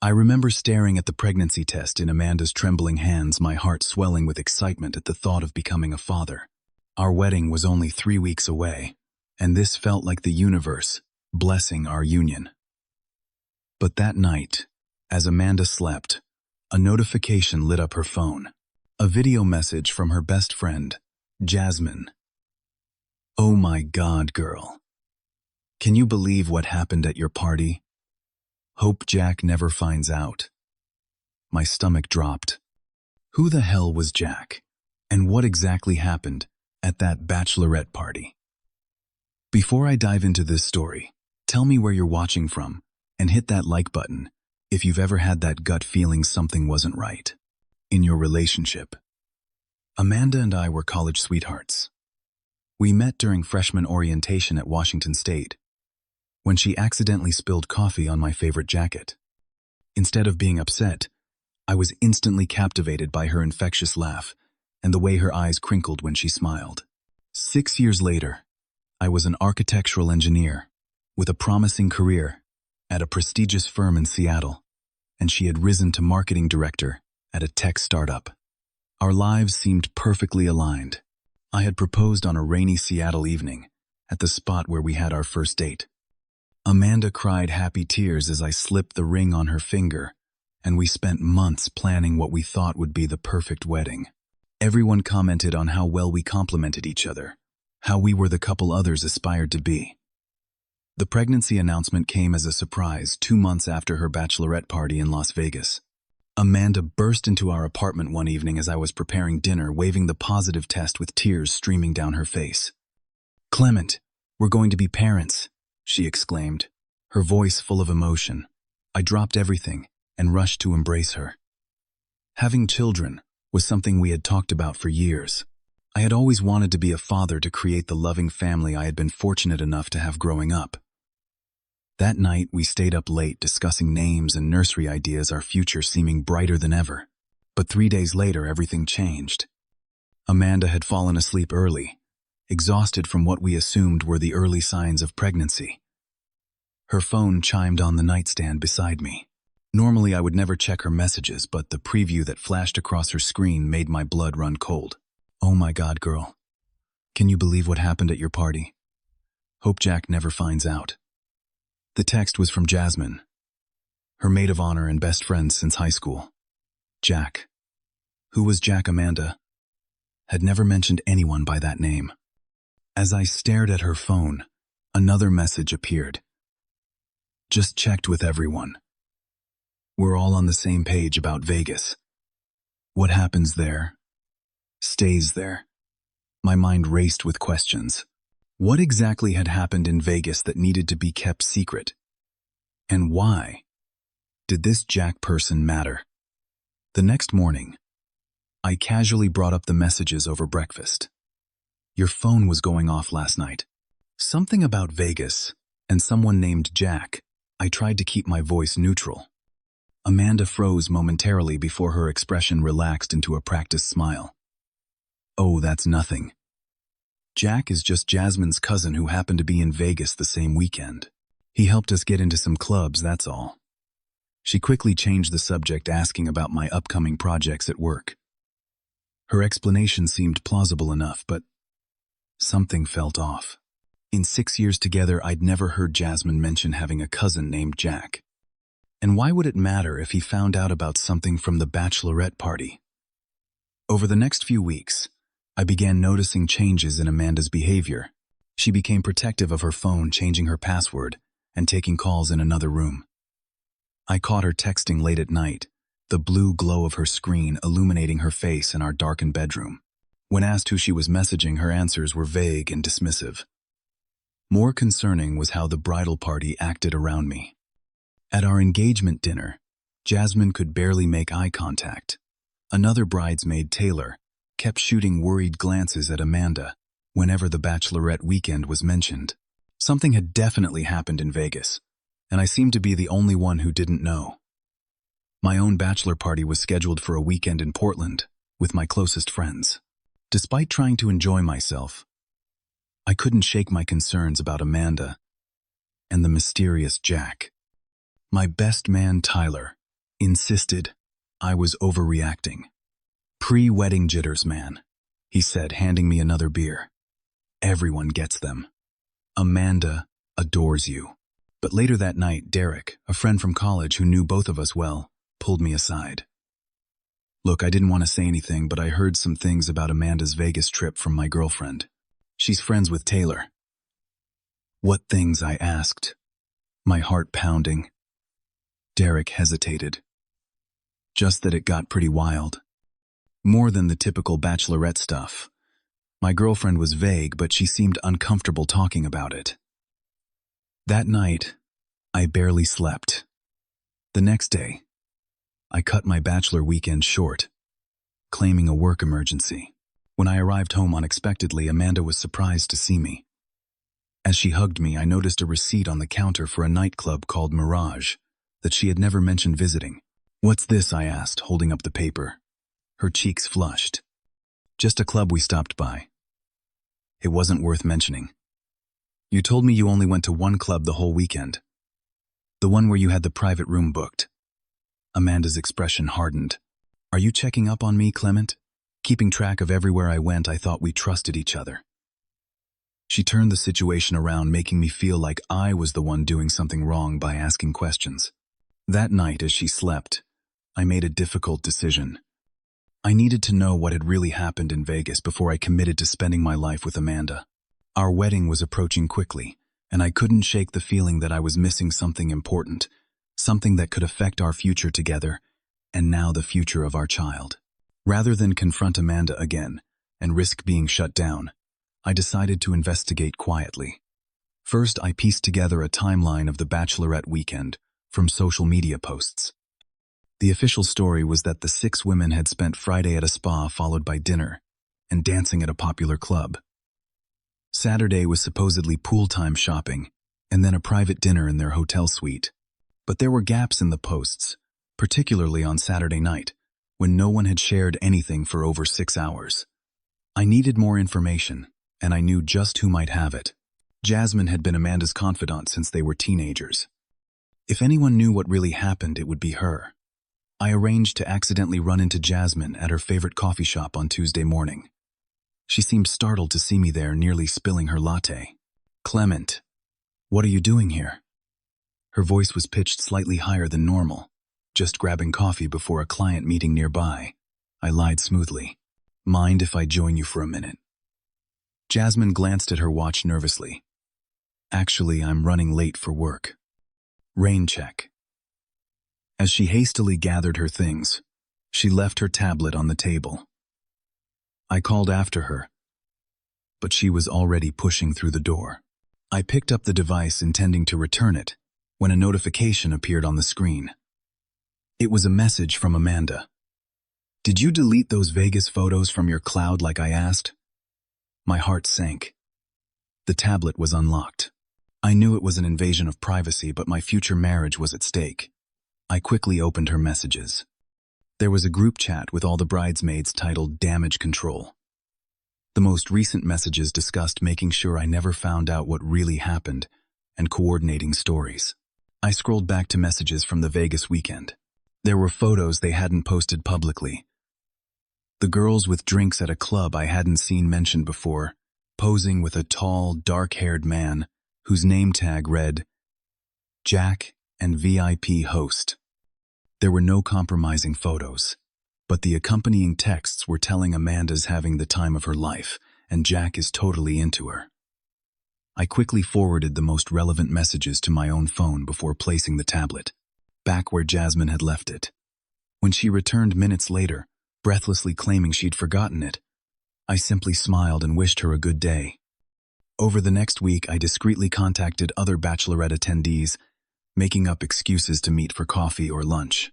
I remember staring at the pregnancy test in Amanda's trembling hands, my heart swelling with excitement at the thought of becoming a father. Our wedding was only 3 weeks away, and this felt like the universe blessing our union. But that night, as Amanda slept, a notification lit up her phone. A video message from her best friend, Jasmine. "Oh my God, girl. Can you believe what happened at your party? Hope Jack never finds out." My stomach dropped. Who the hell was Jack? And what exactly happened at that bachelorette party? Before I dive into this story, tell me where you're watching from, and hit that like button if you've ever had that gut feeling something wasn't right in your relationship. Amanda and I were college sweethearts. We met during freshman orientation at Washington State, when she accidentally spilled coffee on my favorite jacket. Instead of being upset, I was instantly captivated by her infectious laugh and the way her eyes crinkled when she smiled. 6 years later, I was an architectural engineer with a promising career at a prestigious firm in Seattle, and she had risen to marketing director at a tech startup. Our lives seemed perfectly aligned. I had proposed on a rainy Seattle evening at the spot where we had our first date. Amanda cried happy tears as I slipped the ring on her finger, and we spent months planning what we thought would be the perfect wedding. Everyone commented on how well we complemented each other, how we were the couple others aspired to be. The pregnancy announcement came as a surprise 2 months after her bachelorette party in Las Vegas. Amanda burst into our apartment one evening as I was preparing dinner, waving the positive test with tears streaming down her face. "Clement, we're going to be parents," she exclaimed, her voice full of emotion. I dropped everything and rushed to embrace her. Having children was something we had talked about for years. I had always wanted to be a father to create the loving family I had been fortunate enough to have growing up. That night, we stayed up late discussing names and nursery ideas, our future seeming brighter than ever. But 3 days later, everything changed. Amanda had fallen asleep early, exhausted from what we assumed were the early signs of pregnancy. Her phone chimed on the nightstand beside me. Normally, I would never check her messages, but the preview that flashed across her screen made my blood run cold. "Oh my God, girl. Can you believe what happened at your party? Hope Jack never finds out." The text was from Jasmine, her maid of honor and best friend since high school. Jack. Who was Jack? Amanda had never mentioned anyone by that name. As I stared at her phone, another message appeared. "Just checked with everyone. We're all on the same page about Vegas. What happens there stays there." My mind raced with questions. What exactly had happened in Vegas that needed to be kept secret? And why did this Jack person matter? The next morning, I casually brought up the messages over breakfast. "Your phone was going off last night. Something about Vegas and someone named Jack." I tried to keep my voice neutral. Amanda froze momentarily before her expression relaxed into a practiced smile. "Oh, that's nothing. Jack is just Jasmine's cousin who happened to be in Vegas the same weekend. He helped us get into some clubs, that's all." She quickly changed the subject, asking about my upcoming projects at work. Her explanation seemed plausible enough, but something felt off. In 6 years together, I'd never heard Jasmine mention having a cousin named Jack. And why would it matter if he found out about something from the bachelorette party? Over the next few weeks, I began noticing changes in Amanda's behavior. She became protective of her phone, changing her password and taking calls in another room. I caught her texting late at night, the blue glow of her screen illuminating her face in our darkened bedroom. When asked who she was messaging, her answers were vague and dismissive. More concerning was how the bridal party acted around me. At our engagement dinner, Jasmine could barely make eye contact. Another bridesmaid, Taylor, kept shooting worried glances at Amanda whenever the bachelorette weekend was mentioned. Something had definitely happened in Vegas, and I seemed to be the only one who didn't know. My own bachelor party was scheduled for a weekend in Portland with my closest friends. Despite trying to enjoy myself, I couldn't shake my concerns about Amanda and the mysterious Jack. My best man, Tyler, insisted I was overreacting. Pre-wedding jitters, man, he said, handing me another beer. Everyone gets them. Amanda adores you. But later that night, Derek, a friend from college who knew both of us well, pulled me aside. Look, I didn't want to say anything, but I heard some things about Amanda's Vegas trip from my girlfriend. She's friends with Taylor. What things? I asked, my heart pounding. Derek hesitated. Just that it got pretty wild. More than the typical Bachelorette stuff. My girlfriend was vague, but she seemed uncomfortable talking about it. That night, I barely slept. The next day, I cut my bachelor weekend short, claiming a work emergency. When I arrived home unexpectedly, Amanda was surprised to see me. As she hugged me, I noticed a receipt on the counter for a nightclub called Mirage that she had never mentioned visiting. What's this? I asked, holding up the paper. Her cheeks flushed. Just a club we stopped by. It wasn't worth mentioning. You told me you only went to one club the whole weekend. The one where you had the private room booked. Amanda's expression hardened. Are you checking up on me, Clement? Keeping track of everywhere I went, I thought we trusted each other. She turned the situation around, making me feel like I was the one doing something wrong by asking questions. That night, as she slept, I made a difficult decision. I needed to know what had really happened in Vegas before I committed to spending my life with Amanda. Our wedding was approaching quickly, and I couldn't shake the feeling that I was missing something important, something that could affect our future together, and now the future of our child. Rather than confront Amanda again and risk being shut down, I decided to investigate quietly. First, I pieced together a timeline of the Bachelorette weekend from social media posts. The official story was that the 6 women had spent Friday at a spa, followed by dinner and dancing at a popular club. Saturday was supposedly pool-time shopping, and then a private dinner in their hotel suite. But there were gaps in the posts, particularly on Saturday night, when no one had shared anything for over 6 hours. I needed more information, and I knew just who might have it. Jasmine had been Amanda's confidant since they were teenagers. If anyone knew what really happened, it would be her. I arranged to accidentally run into Jasmine at her favorite coffee shop on Tuesday morning. She seemed startled to see me there, nearly spilling her latte. Clement, what are you doing here? Her voice was pitched slightly higher than normal. Just grabbing coffee before a client meeting nearby. I lied smoothly. Mind if I join you for a minute? Jasmine glanced at her watch nervously. Actually, I'm running late for work. Rain check. As she hastily gathered her things, she left her tablet on the table. I called after her, but she was already pushing through the door. I picked up the device, intending to return it, when a notification appeared on the screen. It was a message from Amanda. Did you delete those Vegas photos from your cloud like I asked? My heart sank. The tablet was unlocked. I knew it was an invasion of privacy, but my future marriage was at stake. I quickly opened her messages. There was a group chat with all the bridesmaids titled Damage Control. The most recent messages discussed making sure I never found out what really happened and coordinating stories. I scrolled back to messages from the Vegas weekend. There were photos they hadn't posted publicly. The girls with drinks at a club I hadn't seen mentioned before, posing with a tall, dark-haired man whose name tag read, Jack and VIP host. There were no compromising photos, but the accompanying texts were telling Amanda's having the time of her life, and Jack is totally into her. I quickly forwarded the most relevant messages to my own phone before placing the tablet back where Jasmine had left it. When she returned minutes later, breathlessly claiming she'd forgotten it, I simply smiled and wished her a good day. Over the next week, I discreetly contacted other Bachelorette attendees, making up excuses to meet for coffee or lunch.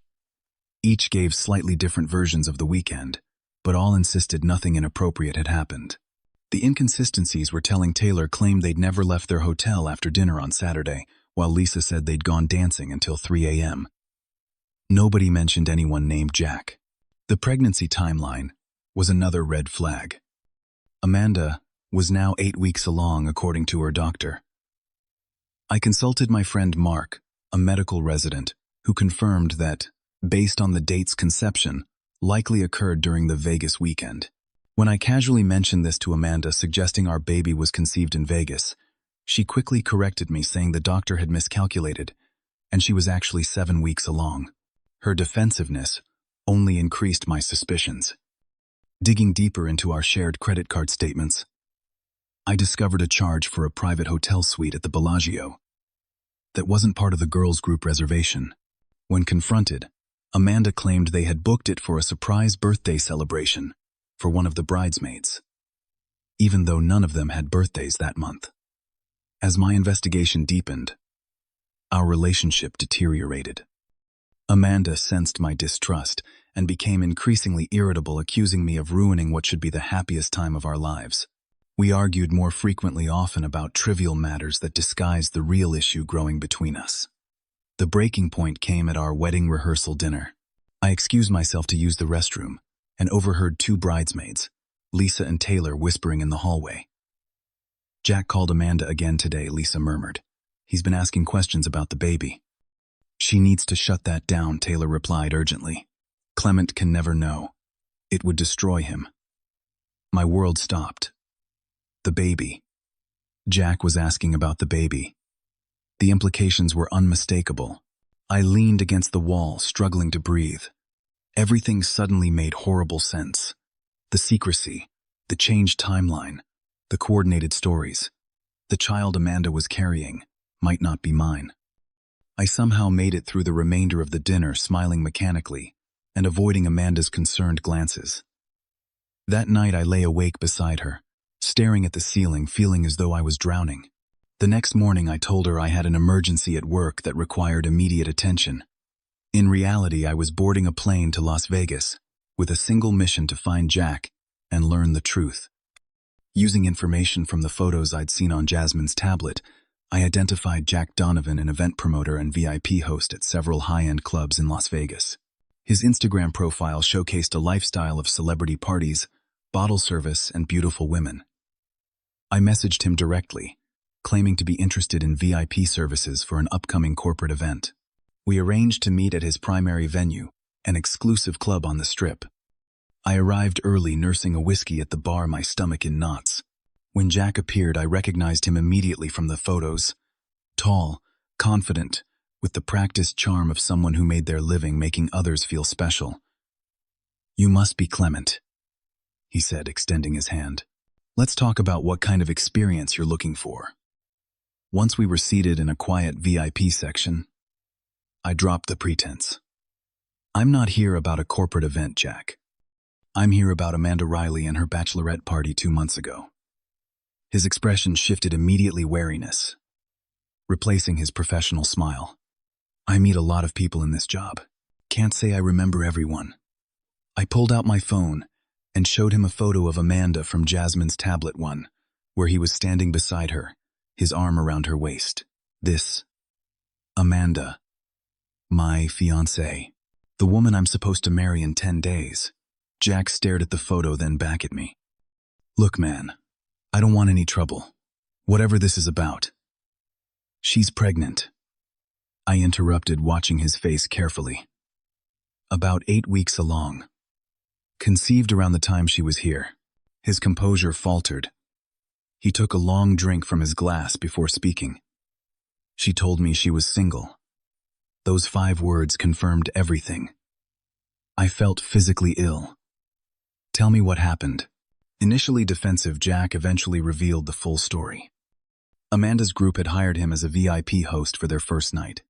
Each gave slightly different versions of the weekend, but all insisted nothing inappropriate had happened. The inconsistencies were telling. Taylor claimed they'd never left their hotel after dinner on Saturday, while Lisa said they'd gone dancing until 3 a.m. Nobody mentioned anyone named Jack. The pregnancy timeline was another red flag. Amanda was now 8 weeks along, according to her doctor. I consulted my friend Mark, a medical resident, who confirmed that based on the date's conception, likely occurred during the Vegas weekend. When I casually mentioned this to Amanda, suggesting our baby was conceived in Vegas, she quickly corrected me, saying the doctor had miscalculated, and she was actually 7 weeks along. Her defensiveness only increased my suspicions. Digging deeper into our shared credit card statements, I discovered a charge for a private hotel suite at the Bellagio that wasn't part of the girls' group reservation. When confronted, Amanda claimed they had booked it for a surprise birthday celebration for one of the bridesmaids, even though none of them had birthdays that month. As my investigation deepened, our relationship deteriorated. Amanda sensed my distrust and became increasingly irritable, accusing me of ruining what should be the happiest time of our lives. We argued more frequently, often about trivial matters that disguised the real issue growing between us. The breaking point came at our wedding rehearsal dinner. I excused myself to use the restroom and overheard 2 bridesmaids, Lisa and Taylor, whispering in the hallway. "Jack called Amanda again today," Lisa murmured. "He's been asking questions about the baby." "She needs to shut that down," Taylor replied urgently. "Clement can never know. It would destroy him." My world stopped. The baby. Jack was asking about the baby. The implications were unmistakable. I leaned against the wall, struggling to breathe. Everything suddenly made horrible sense. The secrecy, the changed timeline, the coordinated stories. The child Amanda was carrying might not be mine. I somehow made it through the remainder of the dinner, smiling mechanically and avoiding Amanda's concerned glances. That night I lay awake beside her, staring at the ceiling, feeling as though I was drowning. The next morning I told her I had an emergency at work that required immediate attention. In reality, I was boarding a plane to Las Vegas with a single mission: to find Jack and learn the truth. Using information from the photos I'd seen on Jasmine's tablet, I identified Jack Donovan, an event promoter and VIP host at several high-end clubs in Las Vegas. His Instagram profile showcased a lifestyle of celebrity parties, bottle service, and beautiful women. I messaged him directly, claiming to be interested in VIP services for an upcoming corporate event. We arranged to meet at his primary venue, an exclusive club on the Strip. I arrived early, nursing a whiskey at the bar, my stomach in knots. When Jack appeared, I recognized him immediately from the photos. Tall, confident, with the practiced charm of someone who made their living making others feel special. "You must be Clement," he said, extending his hand. "Let's talk about what kind of experience you're looking for." Once we were seated in a quiet VIP section, I dropped the pretense. "I'm not here about a corporate event, Jack. I'm here about Amanda Riley and her bachelorette party 2 months ago." His expression shifted immediately, wariness, replacing his professional smile. "I meet a lot of people in this job. Can't say I remember everyone." I pulled out my phone and showed him a photo of Amanda from Jasmine's tablet one, where he was standing beside her, his arm around her waist. "This, Amanda, my fiancée, the woman I'm supposed to marry in 10 days. Jack stared at the photo, then back at me. "Look, man, I don't want any trouble, whatever this is about." "She's pregnant," I interrupted, watching his face carefully. "About 8 weeks along. Conceived around the time she was here." His composure faltered. He took a long drink from his glass before speaking. "She told me she was single." Those 5 words confirmed everything. I felt physically ill. "Tell me what happened." Initially defensive, Jack eventually revealed the full story. Amanda's group had hired him as a VIP host for their first night.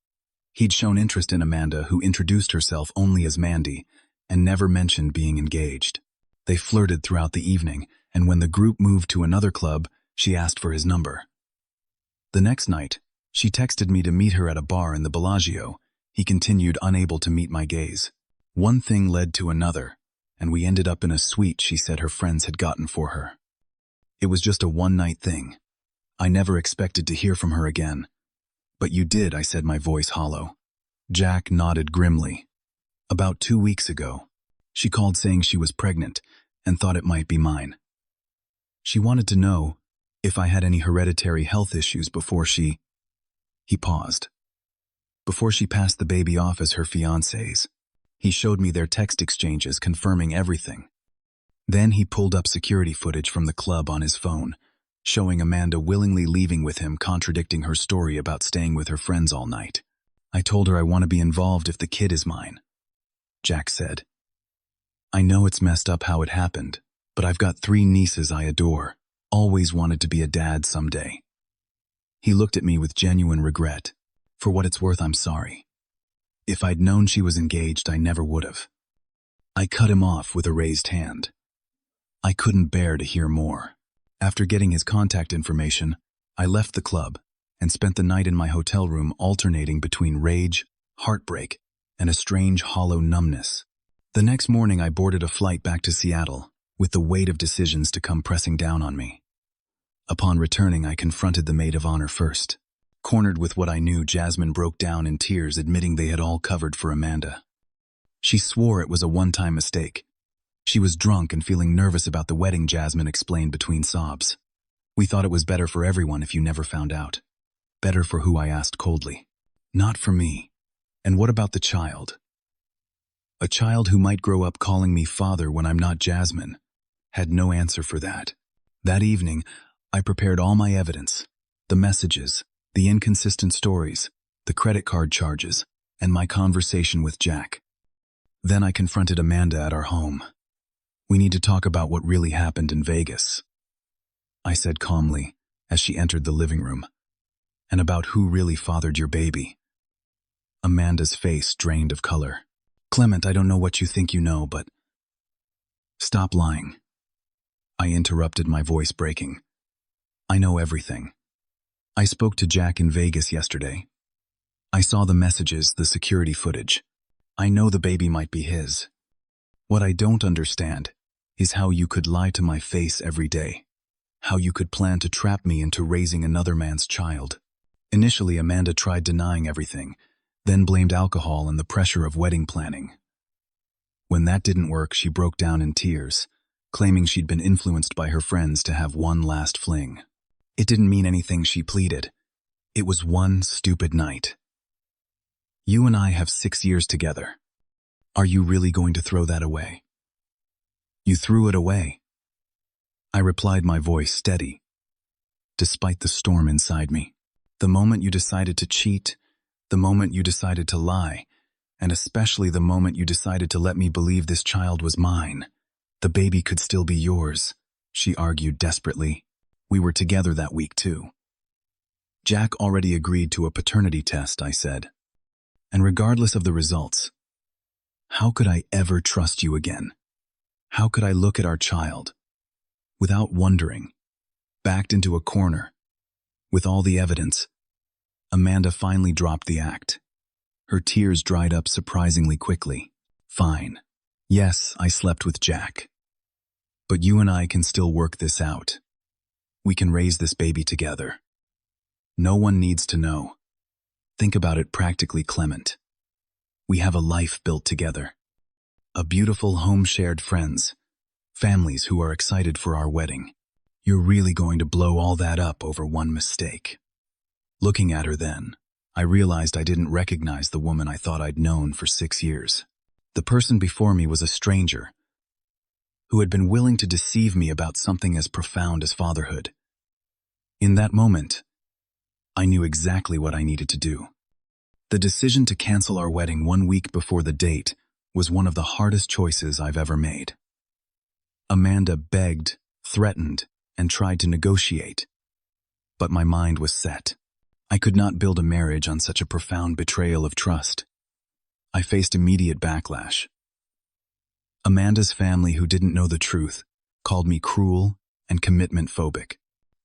He'd shown interest in Amanda, who introduced herself only as Mandy and never mentioned being engaged. They flirted throughout the evening, and when the group moved to another club, she asked for his number. The next night, she texted me to meet her at a bar in the Bellagio. He continued, unable to meet my gaze. One thing led to another, and we ended up in a suite she said her friends had gotten for her. It was just a one-night thing. I never expected to hear from her again. "But you did," I said, my voice hollow. Jack nodded grimly. "About 2 weeks ago, she called saying she was pregnant and thought it might be mine. She wanted to know if I had any hereditary health issues before she..." He paused. "Before she passed the baby off as her fiancé's." He showed me their text exchanges confirming everything. Then he pulled up security footage from the club on his phone, showing Amanda willingly leaving with him, contradicting her story about staying with her friends all night. I told her I want to be involved if the kid is mine, Jack said. I know it's messed up how it happened, but I've got 3 nieces I adore. Always wanted to be a dad someday. He looked at me with genuine regret. For what it's worth, I'm sorry. If I'd known she was engaged, I never would have. I cut him off with a raised hand. I couldn't bear to hear more. After getting his contact information, I left the club and spent the night in my hotel room, alternating between rage, heartbreak, and a strange hollow numbness. The next morning I boarded a flight back to Seattle, with the weight of decisions to come pressing down on me. Upon returning, I confronted the maid of honor first. Cornered with what I knew, Jasmine broke down in tears, admitting they had all covered for Amanda. She swore it was a one-time mistake. She was drunk and feeling nervous about the wedding, Jasmine explained between sobs. We thought it was better for everyone if you never found out. Better for who? I asked coldly. Not for me. And what about the child? A child who might grow up calling me father when I'm not. Jasmine had no answer for that. That evening, I prepared all my evidence, the messages, the inconsistent stories, the credit card charges, and my conversation with Jack. Then I confronted Amanda at our home. We need to talk about what really happened in Vegas, I said calmly as she entered the living room. And about who really fathered your baby. Amanda's face drained of color. Clement, I don't know what you think you know, but... Stop lying. I interrupted, my voice breaking. I know everything. I spoke to Jack in Vegas yesterday. I saw the messages, the security footage. I know the baby might be his. What I don't understand is how you could lie to my face every day. How you could plan to trap me into raising another man's child. Initially, Amanda tried denying everything, then blamed alcohol and the pressure of wedding planning. When that didn't work, she broke down in tears, claiming she'd been influenced by her friends to have one last fling. It didn't mean anything, she pleaded. It was one stupid night. You and I have 6 years together. Are you really going to throw that away? You threw it away. I replied, my voice steady, despite the storm inside me. The moment you decided to cheat, the moment you decided to lie, and especially the moment you decided to let me believe this child was mine. The baby could still be yours, she argued desperately. We were together that week too. Jack already agreed to a paternity test, I said. And regardless of the results, how could I ever trust you again? How could I look at our child, without wondering, backed into a corner, with all the evidence? Amanda finally dropped the act. Her tears dried up surprisingly quickly. Fine. Yes, I slept with Jack. But you and I can still work this out. We can raise this baby together. No one needs to know. Think about it practically, Clement. We have a life built together. A beautiful home, shared friends, families who are excited for our wedding. You're really going to blow all that up over one mistake. Looking at her then, I realized I didn't recognize the woman I thought I'd known for 6 years. The person before me was a stranger who had been willing to deceive me about something as profound as fatherhood. In that moment, I knew exactly what I needed to do. The decision to cancel our wedding 1 week before the date was one of the hardest choices I've ever made. Amanda begged, threatened, and tried to negotiate, but my mind was set. I could not build a marriage on such a profound betrayal of trust. I faced immediate backlash. Amanda's family, who didn't know the truth, called me cruel and commitment phobic.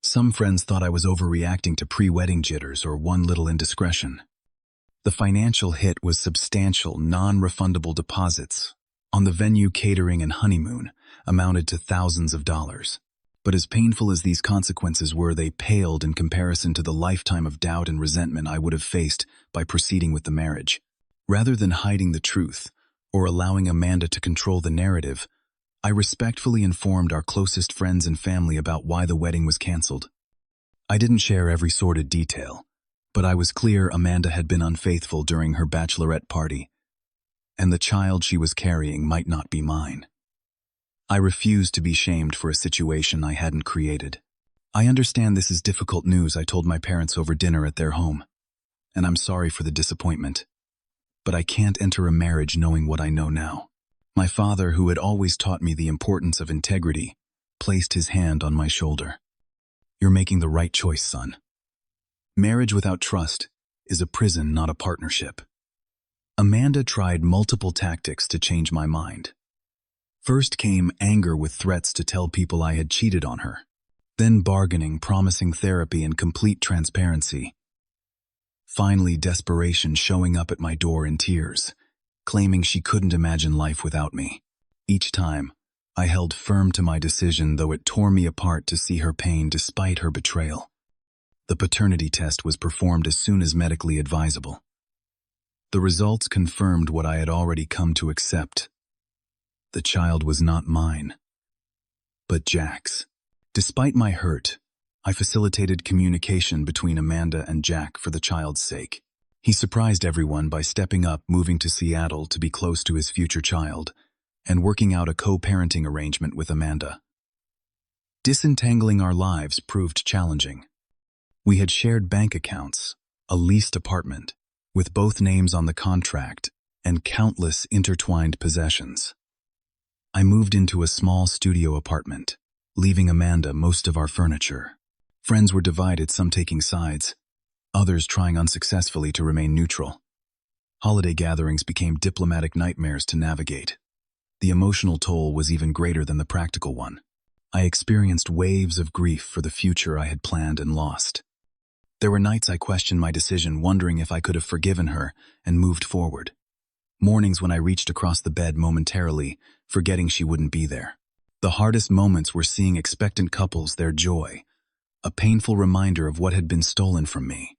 Some friends thought I was overreacting to pre-wedding jitters or one little indiscretion. The financial hit was substantial, non-refundable deposits on the venue, catering, and honeymoon amounted to thousands of dollars. But as painful as these consequences were, they paled in comparison to the lifetime of doubt and resentment I would have faced by proceeding with the marriage. Rather than hiding the truth or allowing Amanda to control the narrative, I respectfully informed our closest friends and family about why the wedding was canceled. I didn't share every sordid detail, but I was clear Amanda had been unfaithful during her bachelorette party, and the child she was carrying might not be mine. I refused to be shamed for a situation I hadn't created. "I understand this is difficult news," I told my parents over dinner at their home, "and I'm sorry for the disappointment. But I can't enter a marriage knowing what I know now." My father, who had always taught me the importance of integrity, placed his hand on my shoulder. "You're making the right choice, son. Marriage without trust is a prison, not a partnership." Amanda tried multiple tactics to change my mind. First came anger with threats to tell people I had cheated on her. Then bargaining, promising therapy and complete transparency. Finally, desperation, showing up at my door in tears, claiming she couldn't imagine life without me. Each time, I held firm to my decision, though it tore me apart to see her pain despite her betrayal. The paternity test was performed as soon as medically advisable. The results confirmed what I had already come to accept. The child was not mine, but Jack's. Despite my hurt, I facilitated communication between Amanda and Jack for the child's sake. He surprised everyone by stepping up, moving to Seattle to be close to his future child, and working out a co-parenting arrangement with Amanda. Disentangling our lives proved challenging. We had shared bank accounts, a leased apartment, with both names on the contract, and countless intertwined possessions. I moved into a small studio apartment, leaving Amanda most of our furniture. Friends were divided, some taking sides, others trying unsuccessfully to remain neutral. Holiday gatherings became diplomatic nightmares to navigate. The emotional toll was even greater than the practical one. I experienced waves of grief for the future I had planned and lost. There were nights I questioned my decision, wondering if I could have forgiven her and moved forward. Mornings when I reached across the bed momentarily, forgetting she wouldn't be there. The hardest moments were seeing expectant couples, their joy, a painful reminder of what had been stolen from me.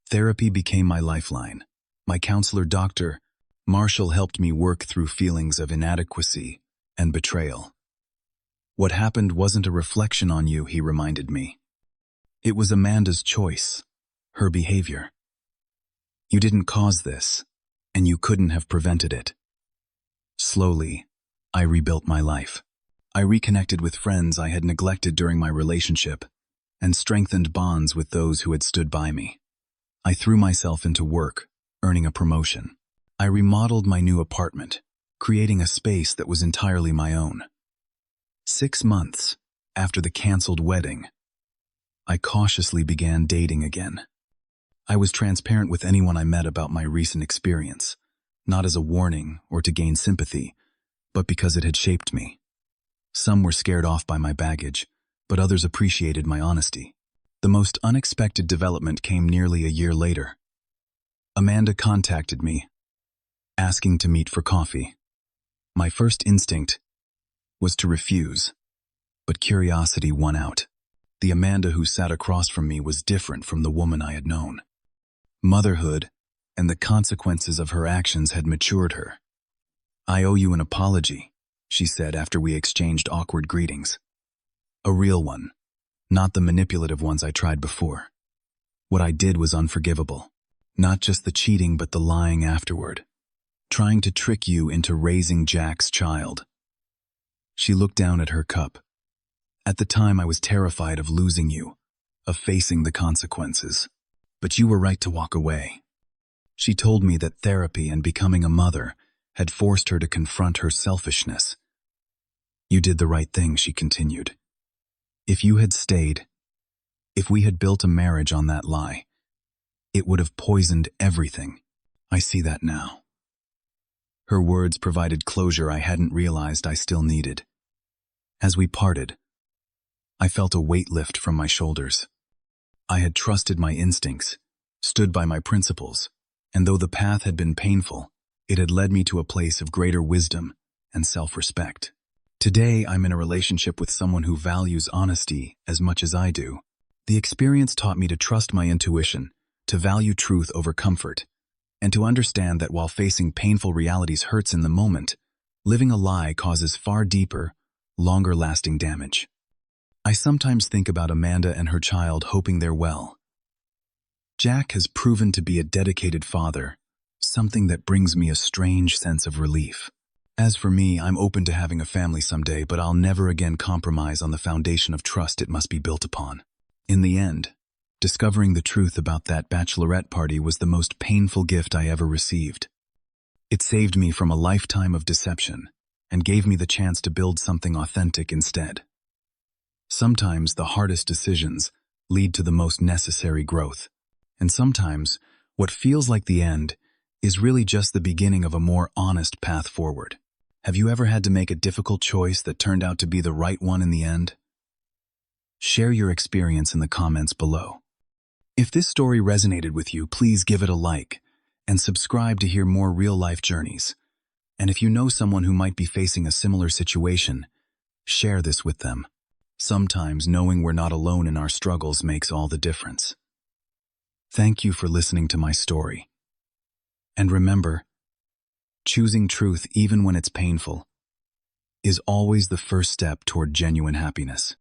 Therapy became my lifeline. My counselor, Dr. Marshall, helped me work through feelings of inadequacy and betrayal. "What happened wasn't a reflection on you," he reminded me. "It was Amanda's choice, her behavior. You didn't cause this, and you couldn't have prevented it." Slowly, I rebuilt my life. I reconnected with friends I had neglected during my relationship, and strengthened bonds with those who had stood by me. I threw myself into work, earning a promotion. I remodeled my new apartment, creating a space that was entirely my own. 6 months after the canceled wedding, I cautiously began dating again. I was transparent with anyone I met about my recent experience, not as a warning or to gain sympathy, but because it had shaped me. Some were scared off by my baggage, but others appreciated my honesty. The most unexpected development came nearly a year later. Amanda contacted me, asking to meet for coffee. My first instinct was to refuse, but curiosity won out. The Amanda who sat across from me was different from the woman I had known. Motherhood and the consequences of her actions had matured her. "I owe you an apology," she said after we exchanged awkward greetings. A real one, not the manipulative ones I tried before. What I did was unforgivable. Not just the cheating, but the lying afterward. Trying to trick you into raising Jack's child. She looked down at her cup. "At the time, I was terrified of losing you, of facing the consequences. But you were right to walk away." She told me that therapy and becoming a mother had forced her to confront her selfishness. "You did the right thing," she continued. "If you had stayed, if we had built a marriage on that lie, it would have poisoned everything. I see that now." Her words provided closure I hadn't realized I still needed. As we parted, I felt a weight lift from my shoulders. I had trusted my instincts, stood by my principles, and though the path had been painful, it had led me to a place of greater wisdom and self-respect. Today, I'm in a relationship with someone who values honesty as much as I do. The experience taught me to trust my intuition, to value truth over comfort, and to understand that while facing painful realities hurts in the moment, living a lie causes far deeper, longer-lasting damage. I sometimes think about Amanda and her child, hoping they're well. Jack has proven to be a dedicated father, something that brings me a strange sense of relief. As for me, I'm open to having a family someday, but I'll never again compromise on the foundation of trust it must be built upon. In the end, discovering the truth about that bachelorette party was the most painful gift I ever received. It saved me from a lifetime of deception and gave me the chance to build something authentic instead. Sometimes the hardest decisions lead to the most necessary growth, and sometimes what feels like the end is really just the beginning of a more honest path forward. Have you ever had to make a difficult choice that turned out to be the right one in the end? Share your experience in the comments below. If this story resonated with you, please give it a like and subscribe to hear more real-life journeys. And if you know someone who might be facing a similar situation, share this with them. Sometimes knowing we're not alone in our struggles makes all the difference. Thank you for listening to my story. And remember, choosing truth even when it's painful is always the first step toward genuine happiness.